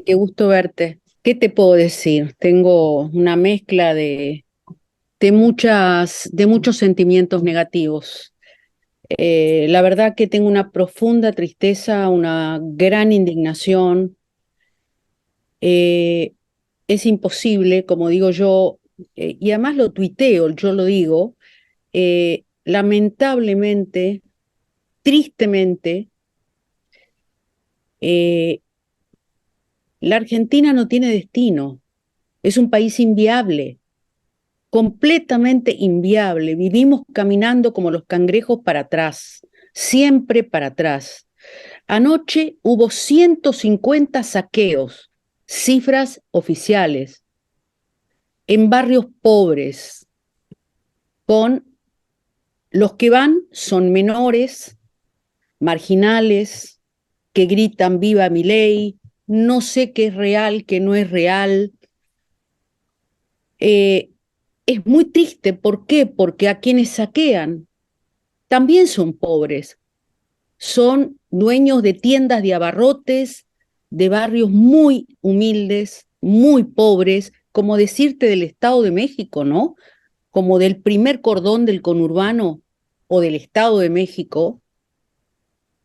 qué gusto verte. ¿Qué te puedo decir? Tengo una mezcla de muchos sentimientos negativos. La verdad que tengo una profunda tristeza, una gran indignación. Eh, es imposible, como digo yo, y además lo tuiteo, yo lo digo, lamentablemente, tristemente, eh, la Argentina no tiene destino. Es un país inviable, completamente inviable. Vivimos caminando como los cangrejos para atrás, siempre para atrás. Anoche hubo 150 saqueos, cifras oficiales, en barrios pobres, con los que van son menores, marginales, que gritan viva Milei, no sé qué es real, qué no es real. Eh, es muy triste, ¿por qué? Porque a quienes saquean también son pobres, son dueños de tiendas de abarrotes, de barrios muy humildes, muy pobres, como decirte del Estado de México, ¿no? Como del primer cordón del conurbano o del Estado de México,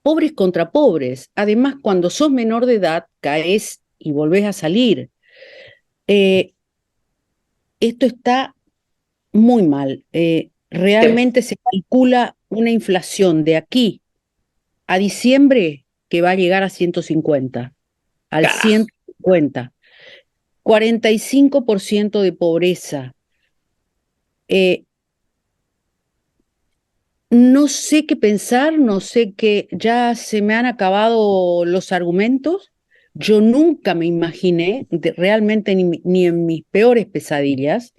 pobres contra pobres. Además, cuando sos menor de edad, caes y volvés a salir. Eh, esto está muy mal. Te- Realmente se calcula una inflación de aquí a diciembre que va a llegar a 150, al Carajo, 150, 45% de pobreza. Eh, no sé qué pensar, no sé qué, ya se me han acabado los argumentos. Yo nunca me imaginé, realmente ni en mis peores pesadillas,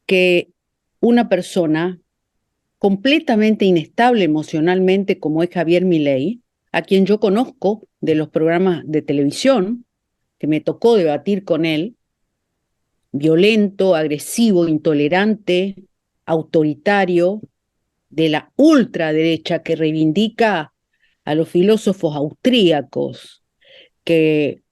que una persona completamente inestable emocionalmente como es Javier Milei, a quien yo conozco de los programas de televisión, que me tocó debatir con él, violento, agresivo, intolerante, autoritario, de la ultraderecha que reivindica a los filósofos austríacos, que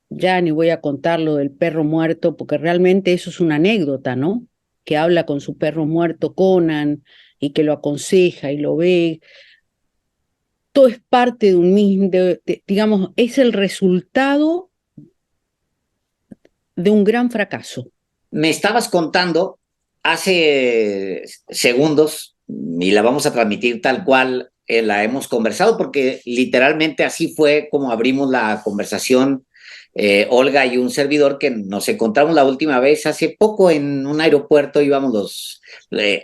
ya ni voy a contar lo del perro muerto, porque realmente eso es una anécdota, ¿no? Que habla con su perro muerto Conan y que lo aconseja y lo ve. Todo es parte de un mismo, digamos, es el resultado de un gran fracaso. me estabas contando hace segundos y la vamos a transmitir tal cual la hemos conversado, porque literalmente así fue como abrimos la conversación, Olga y un servidor, que nos encontramos la última vez hace poco en un aeropuerto. Íbamos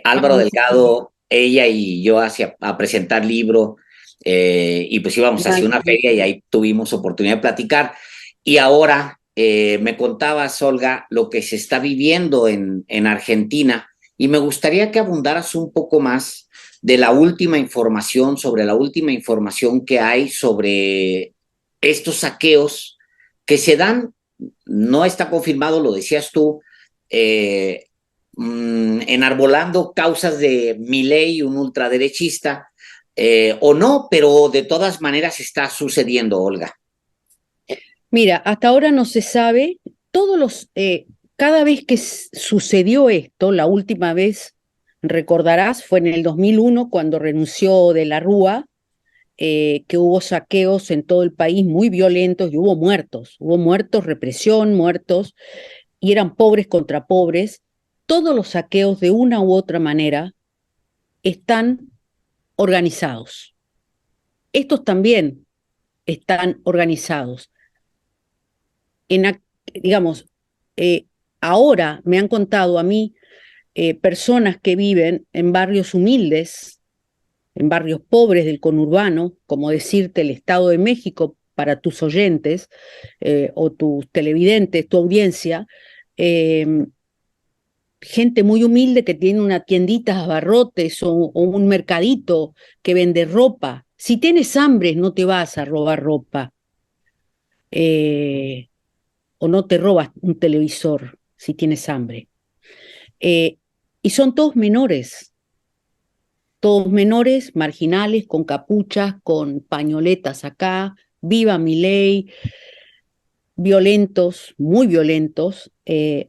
Álvaro Ay, sí. Delgado, ella y yo a presentar libro, y pues íbamos hacia Ay, una sí. feria y ahí tuvimos oportunidad de platicar. Y ahora me contabas, Olga, lo que se está viviendo en Argentina, y me gustaría que abundaras un poco más de la última información, sobre la última información que hay sobre estos saqueos que se dan. No está confirmado, lo decías tú, eh, enarbolando causas de Milei, un ultraderechista, o no, pero de todas maneras está sucediendo, Olga. Mira, hasta ahora no se sabe, cada vez que sucedió esto, la última vez, recordarás, fue en el 2001 cuando renunció de la Rúa, que hubo saqueos en todo el país muy violentos y hubo muertos, represión, muertos, y eran pobres contra pobres. Todos los saqueos de una u otra manera están organizados. Estos también están organizados. En, digamos, eh, ahora me han contado a mí personas que viven en barrios humildes, en barrios pobres del conurbano, como decirte el Estado de México para tus oyentes o tus televidentes, tu audiencia, eh, gente muy humilde que tiene una tiendita de abarrotes o un mercadito que vende ropa. Si tienes hambre, no te vas a robar ropa eh, o no te robas un televisor si tienes hambre. Eh, y son todos menores, marginales, con capuchas, con pañoletas acá, viva mi ley. violentos, muy violentos,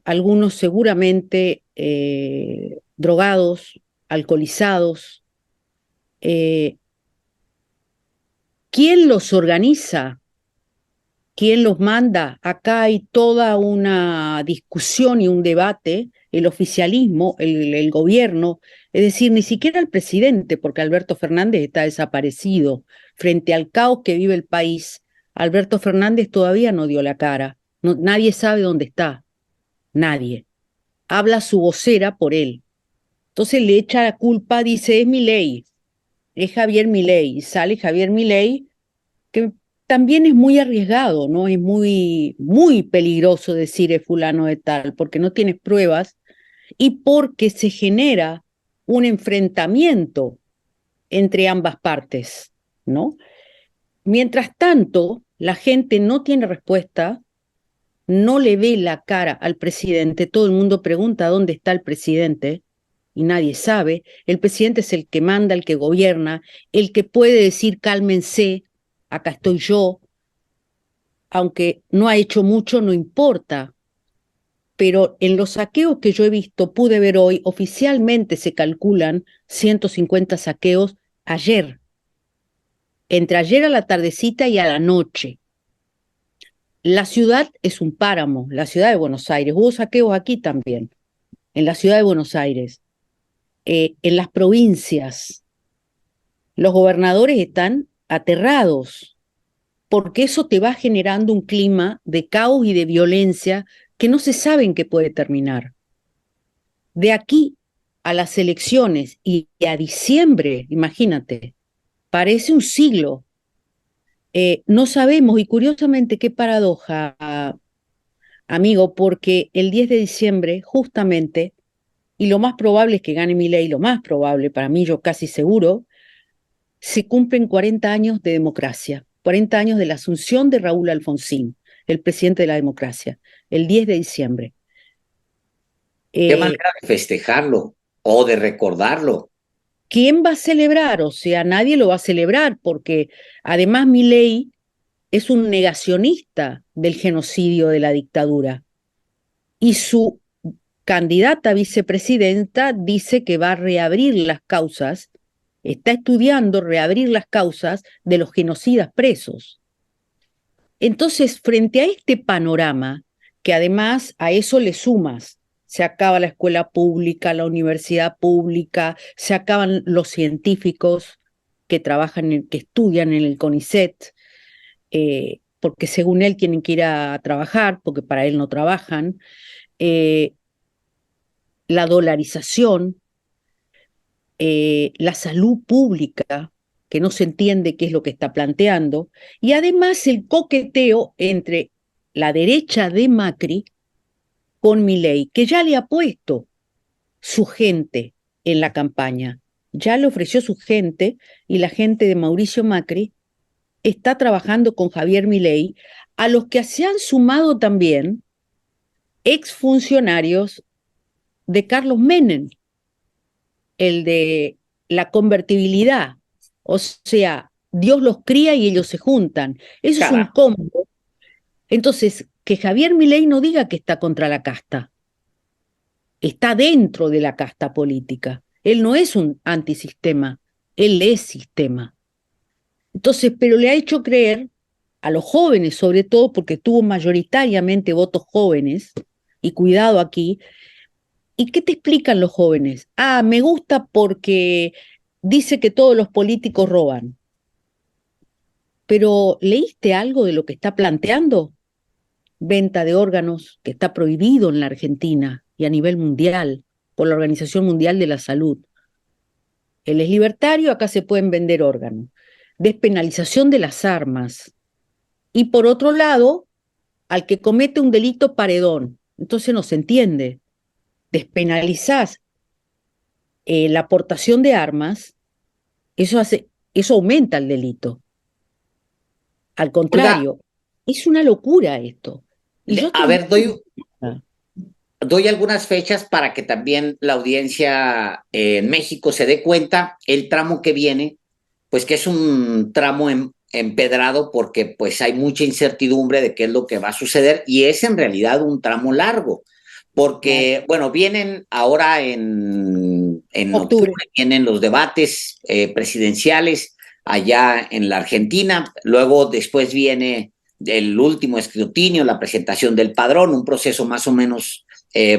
algunos seguramente drogados, alcoholizados. ¿Quién los organiza? ¿Quién los manda? Acá hay toda una discusión y un debate, el oficialismo, el gobierno, es decir, ni siquiera el presidente, porque Alberto Fernández está desaparecido. Frente al caos que vive el país, Alberto Fernández todavía no dio la cara. No, nadie sabe dónde está, nadie. Habla su vocera por él. Entonces le echa la culpa, dice, es Milei, es Javier Milei, y sale Javier Milei, que también es muy arriesgado, ¿no? Es muy, muy peligroso decir es fulano de tal, porque no tienes pruebas y porque se genera un enfrentamiento entre ambas partes, ¿no? Mientras tanto, la gente no tiene respuesta, no le ve la cara al presidente, todo el mundo pregunta dónde está el presidente y nadie sabe. El presidente es el que manda, el que gobierna, el que puede decir cálmense, acá estoy yo, aunque no ha hecho mucho, no importa. Pero en los saqueos que yo he visto, pude ver hoy, oficialmente se calculan 150 saqueos ayer, entre ayer a la tardecita y a la noche. La ciudad es un páramo, la ciudad de Buenos Aires. Hubo saqueos aquí también, en la ciudad de Buenos Aires, en las provincias. Los gobernadores están aterrados, porque eso te va generando un clima de caos y de violencia que no se sabe en qué puede terminar. De aquí a las elecciones y a diciembre, imagínate, parece un siglo. No sabemos, y curiosamente, qué paradoja, amigo, porque el 10 de diciembre, justamente, y lo más probable es que gane Milei, lo más probable, para mí yo casi seguro, se cumplen 40 años de democracia, 40 años de la asunción de Raúl Alfonsín, el presidente de la democracia, el 10 de diciembre. ¿Qué manera de festejarlo o de recordarlo? ¿Quién va a celebrar? O sea, nadie lo va a celebrar porque además Milei es un negacionista del genocidio de la dictadura y su candidata a vicepresidenta dice que va a reabrir las causas, está estudiando reabrir las causas de los genocidas presos. Entonces, frente a este panorama, que además a eso le sumas, se acaba la escuela pública, la universidad pública, se acaban los científicos que trabajan, que estudian en el CONICET, porque según él tienen que ir a trabajar, porque para él no trabajan, eh, la dolarización, la salud pública, que no se entiende qué es lo que está planteando, y además el coqueteo entre la derecha de Macri con Milei, que ya le ha puesto su gente en la campaña, ya le ofreció su gente y la gente de Mauricio Macri está trabajando con Javier Milei, a los que se han sumado también exfuncionarios de Carlos Menem, el de la convertibilidad, o sea, Dios los cría y ellos se juntan. Eso es un Cara, combo. Entonces, que Javier Milei no diga que está contra la casta, está dentro de la casta política. Él no es un antisistema, él es sistema. Entonces, pero le ha hecho creer a los jóvenes, sobre todo porque tuvo mayoritariamente votos jóvenes, y cuidado aquí. ¿Y qué te explican los jóvenes? Ah, me gusta porque dice que todos los políticos roban. Pero ¿leíste algo de lo que está planteando? Venta de órganos, que está prohibido en la Argentina y a nivel mundial por la Organización Mundial de la Salud. Él es libertario, acá se pueden vender órganos. Despenalización de las armas. Y por otro lado, al que comete un delito, paredón. Entonces no se entiende. Despenalizás la aportación de armas, eso aumenta el delito. Al Olga, contrario, es una locura esto. Y yo te a digo, ver, doy algunas fechas para que también la audiencia en México se dé cuenta el tramo que viene, pues que es un tramo empedrado porque pues hay mucha incertidumbre de qué es lo que va a suceder y es en realidad un tramo largo. Porque, bueno, vienen ahora en octubre, vienen los debates presidenciales allá en la Argentina, luego después viene el último escrutinio, la presentación del padrón, un proceso más o menos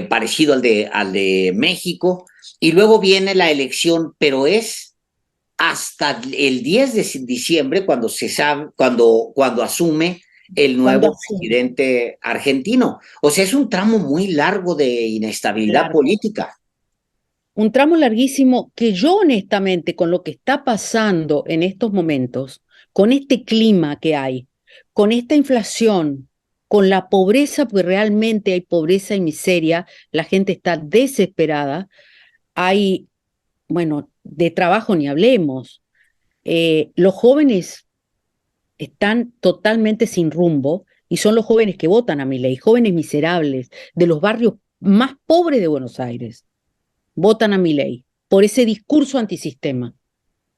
parecido al de México, y luego viene la elección, pero es hasta el 10 de diciembre cuando se sabe, cuando asume el nuevo presidente argentino. O sea, es un tramo muy largo de inestabilidad política. Un tramo larguísimo que yo honestamente, con lo que está pasando en estos momentos, con este clima que hay, con esta inflación, con la pobreza, pues realmente hay pobreza y miseria, la gente está desesperada, hay, bueno, de trabajo ni hablemos, los jóvenes están totalmente sin rumbo y son los jóvenes que votan a Milei, jóvenes miserables de los barrios más pobres de Buenos Aires, votan a Milei por ese discurso antisistema,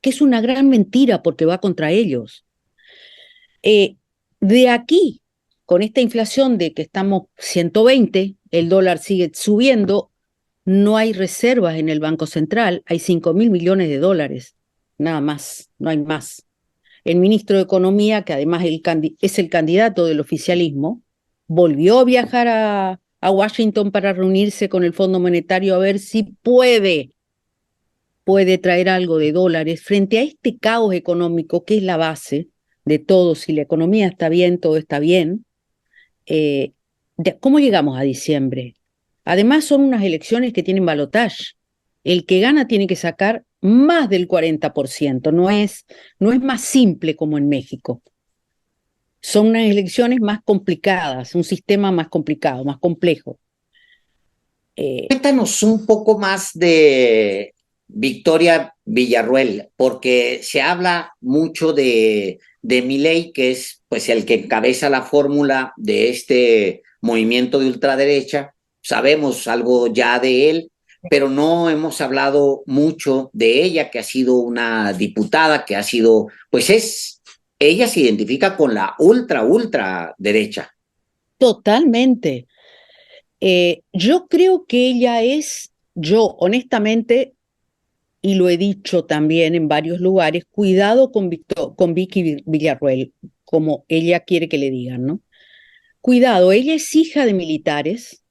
que es una gran mentira porque va contra ellos. De aquí, con esta inflación de que estamos 120, el dólar sigue subiendo, no hay reservas en el Banco Central, hay 5.000 millones de dólares, nada más, no hay más. El ministro de Economía, que además es el candidato del oficialismo, volvió a viajar a Washington para reunirse con el Fondo Monetario a ver si puede traer algo de dólares frente a este caos económico que es la base de todo. Si la economía está bien, todo está bien. ¿Cómo llegamos a diciembre? Además, son unas elecciones que tienen balotaje. El que gana tiene que sacar más del 40%. No es más simple como en México. Son unas elecciones más complicadas, un sistema más complicado, más complejo. Cuéntanos un poco más de Victoria Villarruel, porque se habla mucho de Milei, que es pues el que encabeza la fórmula de este movimiento de ultraderecha. Sabemos algo ya de él, pero no hemos hablado mucho de ella, que ha sido una diputada, que ha sido, ella se identifica con la ultra derecha. Totalmente. Yo creo que yo honestamente, y lo he dicho también en varios lugares, cuidado con Vicky Villarruel, como ella quiere que le digan, ¿no? Cuidado, ella es hija de militares,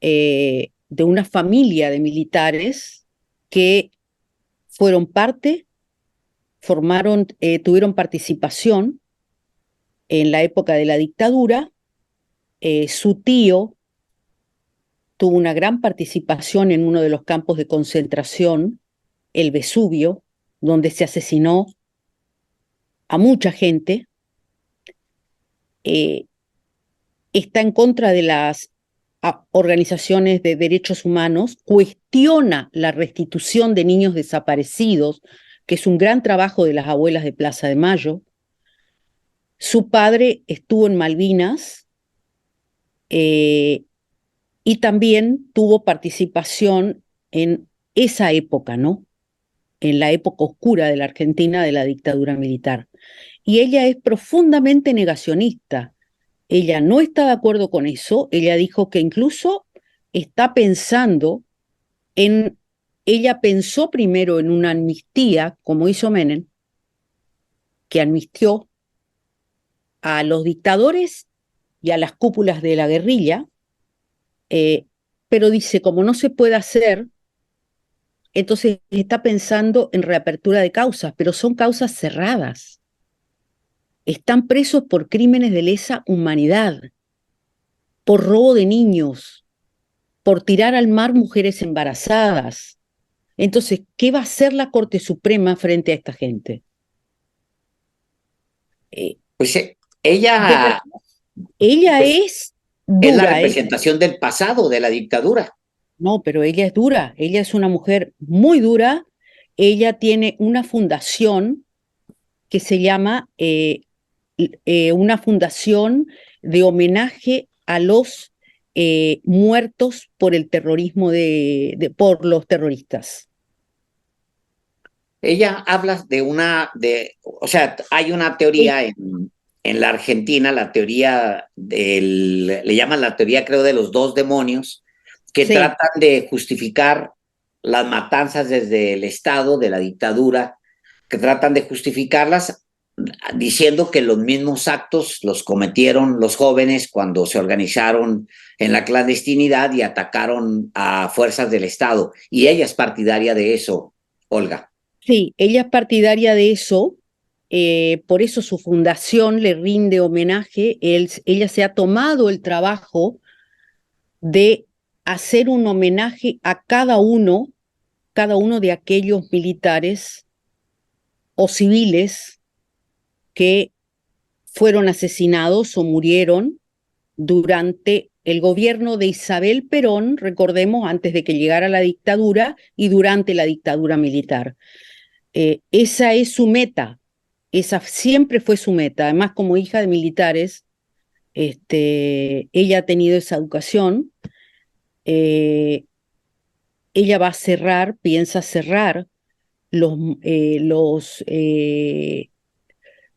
de una familia de militares que fueron parte, tuvieron participación en la época de la dictadura. Su tío tuvo una gran participación en uno de los campos de concentración, el Vesubio, donde se asesinó a mucha gente. Está en contra de las organizaciones de derechos humanos, cuestiona la restitución de niños desaparecidos, que es un gran trabajo de las abuelas de Plaza de Mayo. Su padre estuvo en Malvinas, y también tuvo participación en esa época, ¿no? En la época oscura de la Argentina de la dictadura militar. Y ella es profundamente negacionista. Ella no está de acuerdo con eso. Ella dijo que incluso está pensando ella pensó primero en una amnistía, como hizo Menem, que amnistió a los dictadores y a las cúpulas de la guerrilla, pero dice, como no se puede hacer, entonces está pensando en reapertura de causas, pero son causas cerradas. Están presos por crímenes de lesa humanidad, por robo de niños, por tirar al mar mujeres embarazadas. Entonces, ¿qué va a hacer la Corte Suprema frente a esta gente? Pues ella Ella pues, es es la dura, representación del pasado, de la dictadura. no, pero ella es dura, ella es una mujer muy dura, ella tiene una fundación que se llama una fundación de homenaje a los muertos por el terrorismo por los terroristas. Ella habla o sea, hay una Sí, teoría en la Argentina, la teoría le llaman la teoría, creo, de los dos demonios, que sí, tratan de justificar las matanzas desde el Estado, de la dictadura, que tratan de justificarlas diciendo que los mismos actos los cometieron los jóvenes cuando se organizaron en la clandestinidad y atacaron a fuerzas del Estado. Y ella es partidaria de eso, Olga. sí, ella es partidaria de eso, por eso su fundación le rinde homenaje. Ella se ha tomado el trabajo de hacer un homenaje a cada uno de aquellos militares o civiles que fueron asesinados o murieron durante el gobierno de Isabel Perón, recordemos, antes de que llegara la dictadura y durante la dictadura militar. Esa es su meta, esa siempre fue su meta. Además, como hija de militares, ella ha tenido esa educación. Eh, Ella va a cerrar, piensa cerrar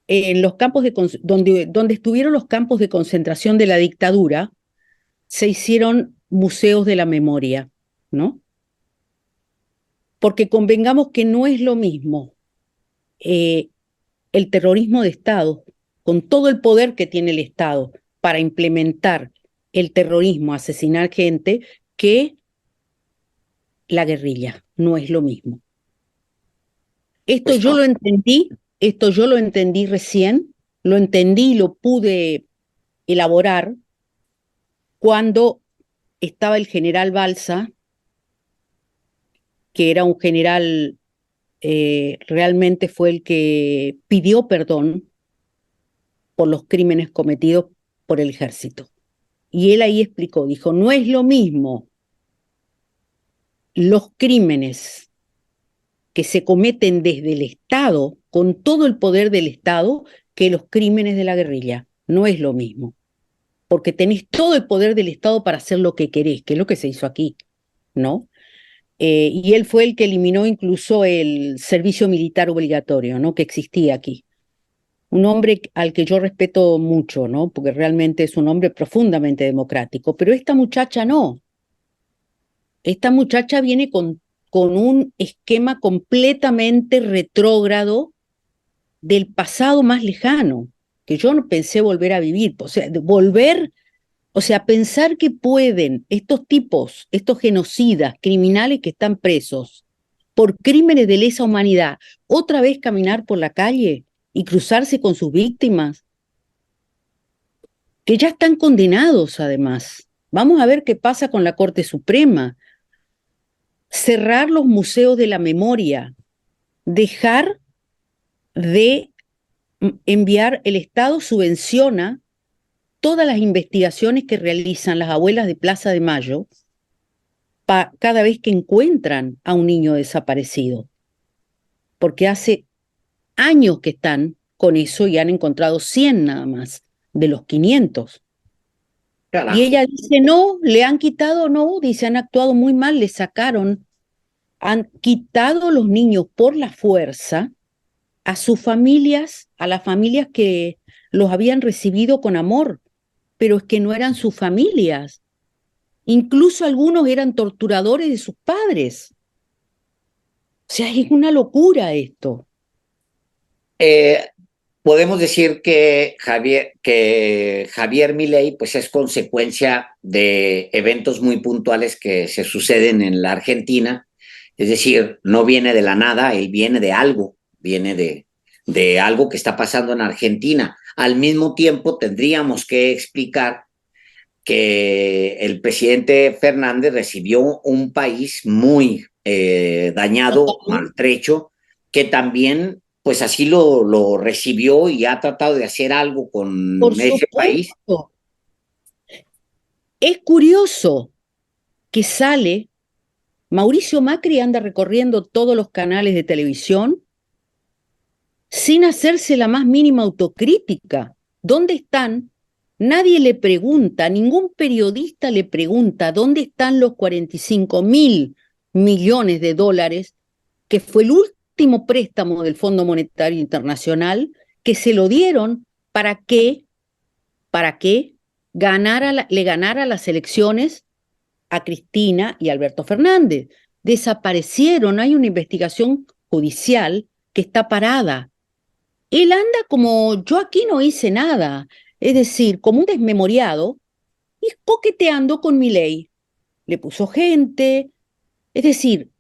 en los campos donde estuvieron los campos de concentración de la dictadura, se hicieron museos de la memoria, ¿no? Porque convengamos que no es lo mismo eh, el terrorismo de Estado, con todo el poder que tiene el Estado para implementar el terrorismo, asesinar gente, que la guerrilla. No es lo mismo. Esto Pues yo no. lo entendí, esto yo lo entendí recién, lo entendí y lo pude elaborar cuando estaba el general Balsa, que era un general, realmente fue el que pidió perdón por los crímenes cometidos por el ejército. Y él ahí explicó, dijo, no es lo mismo los crímenes que se cometen desde el Estado, con todo el poder del Estado, que los crímenes de la guerrilla. No es lo mismo, porque tenés todo el poder del Estado para hacer lo que querés, que es lo que se hizo aquí, ¿no? Y él fue el que eliminó incluso el servicio militar obligatorio, ¿no? Que existía aquí. Un hombre al que yo respeto mucho, ¿no? Porque realmente es un hombre profundamente democrático, pero esta muchacha no. Esta muchacha viene con un esquema completamente retrógrado del pasado más lejano, que yo no pensé volver a vivir. O sea, o sea, pensar que pueden estos tipos, estos genocidas, criminales que están presos por crímenes de lesa humanidad, otra vez caminar por la calle y cruzarse con sus víctimas, que ya están condenados además. Vamos a ver qué pasa con la Corte Suprema. Cerrar los museos de la memoria, dejar de enviar, el Estado subvenciona todas las investigaciones que realizan las abuelas de Plaza de Mayo cada vez que encuentran a un niño desaparecido, porque hace años que están con eso y han encontrado 100 nada más de los 500. Y Carajo. ella dice, no, le han quitado, no, dice, han actuado muy mal, le sacaron, han quitado los niños por la fuerza a sus familias, a las familias que los habían recibido con amor, pero es que no eran sus familias. Incluso algunos eran torturadores de sus padres. O sea, es una locura esto. Eh, Podemos decir que Javier Milei pues es consecuencia de eventos muy puntuales que se suceden en la Argentina. Es decir, no viene de la nada, él viene de algo, viene de algo que está pasando en Argentina. Al mismo tiempo, tendríamos que explicar que el presidente Fernández recibió un país muy dañado, maltrecho, que también pues así lo recibió y ha tratado de hacer algo Por con ese país. supuesto. Es curioso que sale, Mauricio Macri anda recorriendo todos los canales de televisión sin hacerse la más mínima autocrítica. ¿Dónde están? Nadie le pregunta, ningún periodista le pregunta dónde están los 45.000 millones de dólares que fue el último préstamo del Fondo Monetario Internacional, que se lo dieron para que le ganara las elecciones a Cristina y Alberto Fernández. Desaparecieron, hay una investigación judicial que está parada. Él anda como yo aquí no hice nada, es decir, como un desmemoriado y coqueteando con Milei. Le puso gente, es decir,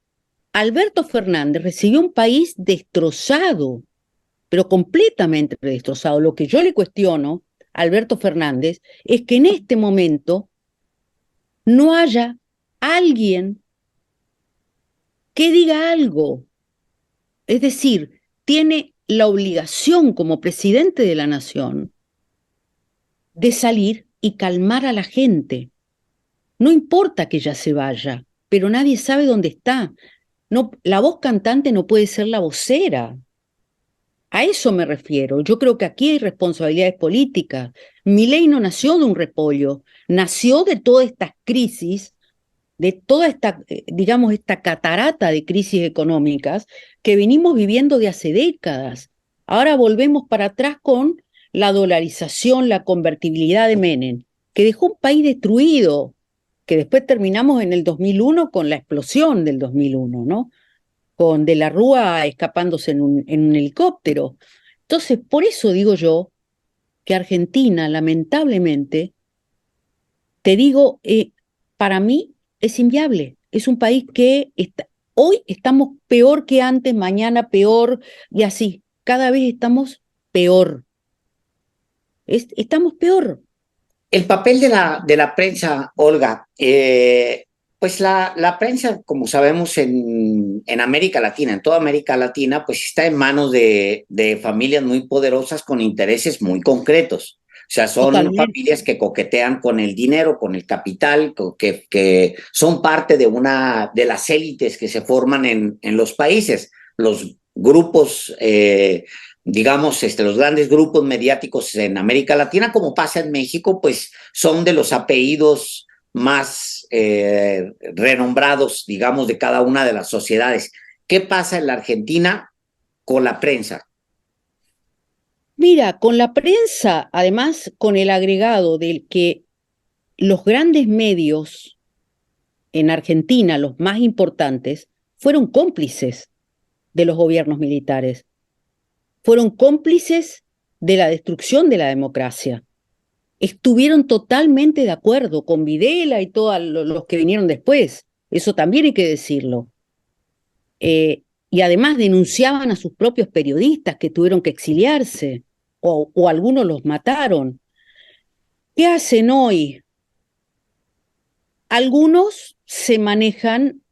Alberto Fernández recibió un país destrozado, pero completamente destrozado. Lo que yo le cuestiono a Alberto Fernández es que en este momento no haya alguien que diga algo. Es decir, tiene la obligación como presidente de la nación de salir y calmar a la gente. No importa que ella se vaya, pero nadie sabe dónde está. No, la voz cantante no puede ser la vocera. A eso me refiero. Yo creo que aquí hay responsabilidades políticas. Milei no nació de un repollo, nació de todas estas crisis, de toda esta, digamos, esta catarata de crisis económicas que venimos viviendo de hace décadas. Ahora volvemos para atrás con la dolarización, la convertibilidad de Menem, que dejó un país destruido, que después terminamos en el 2001 con la explosión del 2001, ¿no? Con De la Rúa escapándose en un helicóptero. Entonces, por eso digo yo que Argentina, lamentablemente, te digo, para mí es inviable. Es un país que hoy estamos peor que antes, mañana peor, y así. Cada vez estamos peor. Estamos peor. El papel de la prensa, Olga, pues la prensa, como sabemos, en América Latina, en toda América Latina, pues está en manos de familias muy poderosas con intereses muy concretos. O sea, son Totalmente. familias que coquetean con el dinero, con el capital, que son parte de las élites que se forman en los países. Los grupos digamos, los grandes grupos mediáticos en América Latina, como pasa en México, pues son de los apellidos más renombrados, digamos, de cada una de las sociedades. ¿Qué pasa en la Argentina con la prensa? Mira, con la prensa, además con el agregado del que los grandes medios en Argentina, los más importantes, fueron cómplices de los gobiernos militares, fueron cómplices de la destrucción de la democracia. Estuvieron totalmente de acuerdo con Videla y todos los que vinieron después. Eso también hay que decirlo. Y además denunciaban a sus propios periodistas que tuvieron que exiliarse o algunos los mataron. ¿Qué hacen hoy? Algunos se manejan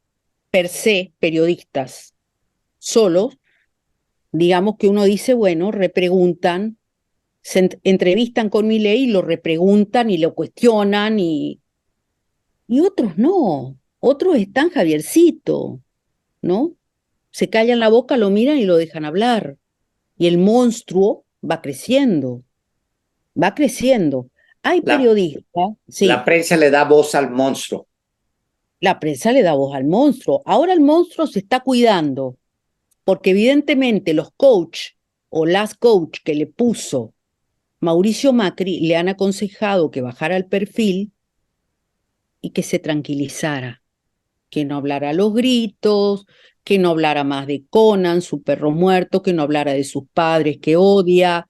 per se periodistas solos, digamos que uno dice, bueno, repreguntan, entrevistan con Milei, lo repreguntan y lo cuestionan y otros no, otros están Javiercito, ¿no? Se callan la boca, lo miran y lo dejan hablar. Y el monstruo va creciendo, va creciendo. Hay La, periodistas, la sí, prensa le da voz al monstruo. la prensa le da voz al monstruo. Ahora el monstruo se está cuidando, porque evidentemente los coach o las coach que le puso Mauricio Macri le han aconsejado que bajara el perfil y que se tranquilizara, que no hablara a los gritos, que no hablara más de Conan, su perro muerto, que no hablara de sus padres que odia.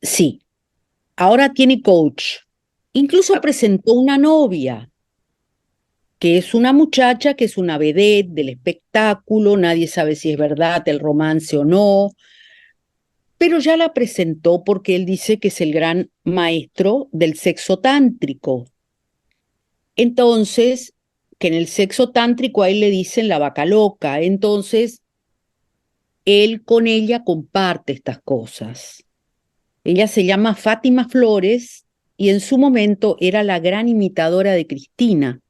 Sí, ahora tiene coach. Incluso presentó una novia, que es una muchacha, que es una vedette del espectáculo, nadie sabe si es verdad el romance o no, pero ya la presentó porque él dice que es el gran maestro del sexo tántrico. Entonces, que en el sexo tántrico a él le dicen la vaca loca, entonces él con ella comparte estas cosas. Ella se llama Fátima Flores y en su momento era la gran imitadora de Cristina.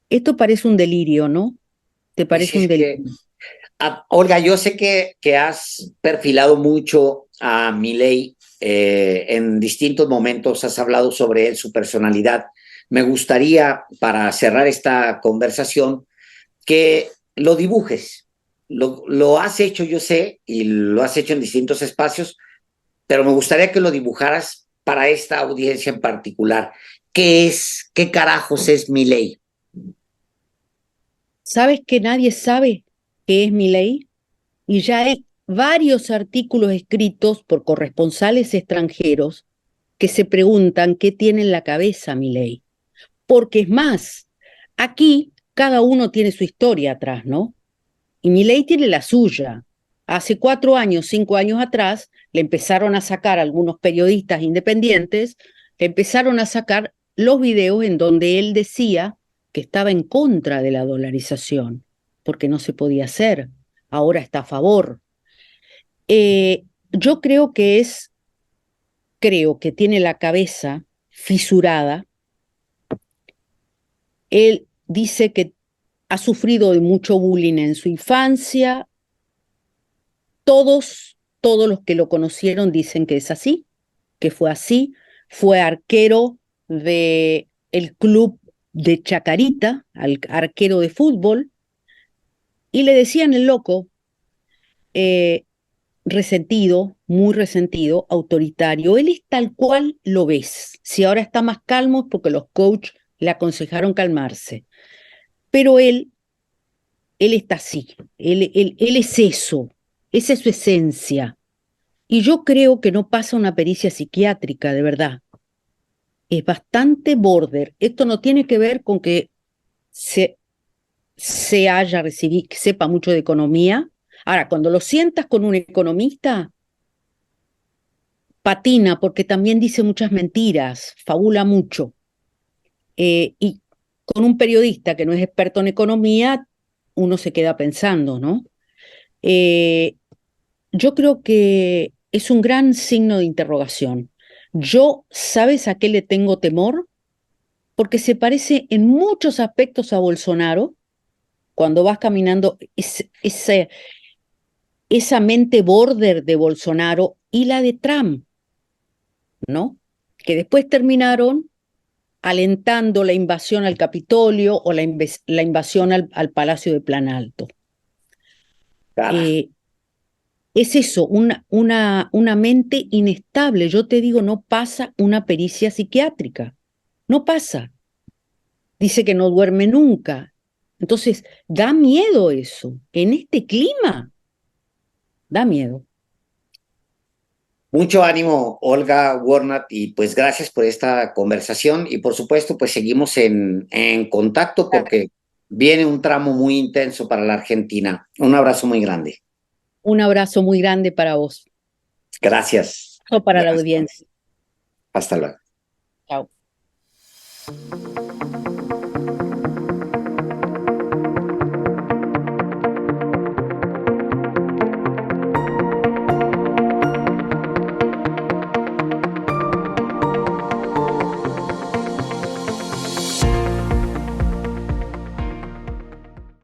Esto parece un delirio, ¿no? ¿Te Pues parece un es que, delirio? Olga, yo sé que has perfilado mucho a Milei en distintos momentos, has hablado sobre él, su personalidad. Me gustaría, para cerrar esta conversación, que lo dibujes, lo has hecho, yo sé, y lo has hecho en distintos espacios, pero me gustaría que lo dibujaras para esta audiencia en particular. ¿Qué carajos es Milei? ¿Sabes que nadie sabe qué es Milei? Y ya hay varios artículos escritos por corresponsales extranjeros que se preguntan qué tiene en la cabeza Milei. Porque es más, aquí cada uno tiene su historia atrás, ¿no? Y Milei tiene la suya. Hace 4 años, 5 años atrás, le empezaron a sacar algunos periodistas independientes, le empezaron a sacar los videos en donde él decía que estaba en contra de la dolarización, porque no se podía hacer. Ahora está a favor. Yo creo que tiene la cabeza fisurada. Él dice que ha sufrido de mucho bullying en su infancia. Todos los que lo conocieron dicen que es así, que fue así. Fue arquero de el club de Chacarita, arquero de fútbol, y le decían el loco, eh, resentido, muy resentido, autoritario. Él es tal cual lo ves. Si ahora está más calmo es porque los coaches le aconsejaron calmarse. Pero él está así, él es eso, esa es su esencia. Y yo creo que no pasa una pericia psiquiátrica, de verdad. Es bastante border. Esto no tiene que ver con que se haya recibido, que sepa mucho de economía. Ahora, cuando lo sientas con un economista, patina porque también dice muchas mentiras, fabula mucho. Y con un periodista que no es experto en economía, uno se queda pensando, ¿no? Eh, yo creo que es un gran signo de interrogación. Yo, ¿sabes a qué le tengo temor? Porque se parece en muchos aspectos a Bolsonaro, cuando vas caminando, esa mente border de Bolsonaro y la de Trump, ¿no? Que después terminaron alentando la invasión al Capitolio o la invasión al Palacio de Plan Alto. Cara, Es eso, una mente inestable. Yo te digo, no pasa una pericia psiquiátrica, no pasa. Dice que no duerme nunca. Entonces, da miedo eso. En este clima, da miedo. mucho ánimo, Olga Warnat, y pues gracias por esta conversación y por supuesto, pues seguimos en contacto porque viene un tramo muy intenso para la Argentina. Un abrazo muy grande. Un abrazo muy grande para vos Gracias. o para la Buenas audiencia. tardes. Hasta luego. Chao.